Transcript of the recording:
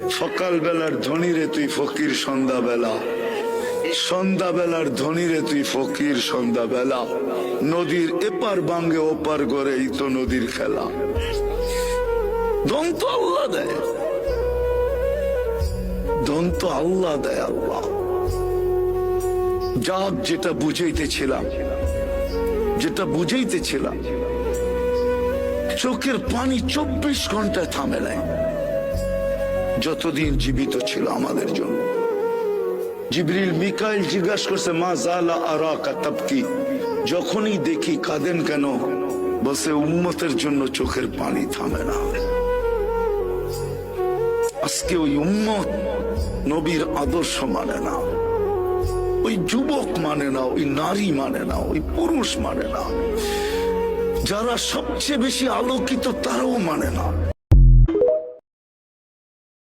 সকাল বেলার ধনী রে তুই ফকির সন্ধ্যাবেলা, সন্ধ্যাবেলার ধনী রে তুই ফকির সন্ধ্যাবেলা। নদীর এপার বাঙ্গে ওপার করে এই তো নদীর খেলা। ধন তো আল্লাহ দেয়, ধন তো আল্লাহ দেয়। আল্লাহ যাক, যেটা বুঝাইতেছিলাম, যেটা বুঝাইতেছিলাম, চোখের পানি 24 ঘন্টায় থামে নাই যতদিন জীবিত ছিল আমাদের জন্য। জিবরিল মিকাইল জিজ্ঞাসা করছে, মা জালা আরাকা তাবকি, যখনই দেখি কাঁদেন কেন? বলছে উম্মতের জন্য চোখের পানি থামে না। আজকে ওই উম্মত নবীর আদর্শ মানে না, ওই যুবক মানে না, ওই নারী মানে না, ওই পুরুষ মানে না, যারা সবচেয়ে বেশি আলোকিত তারাও মানে না।